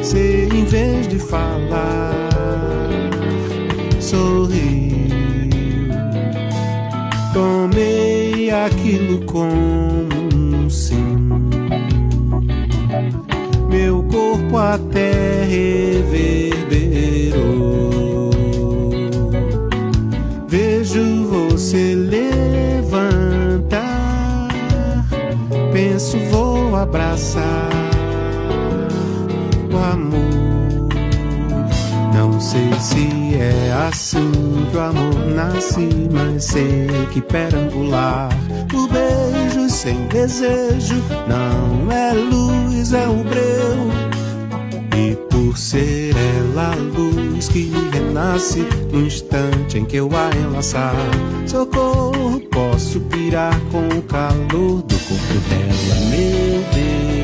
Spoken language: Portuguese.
Você, em vez de falar, sorriu. Tomei aquilo como um sim. Meu corpo até reverberou. Vejo você levantar. Penso, vou abraçar o amor. Não sei se é assim que o amor nasce, mas sei que perambular por beijos sem desejo não é luz, é o breu. E por ser ela a luz que renasce no instante em que eu a enlaçar, socorro, posso pirar com o calor do corpo dela, meu Deus.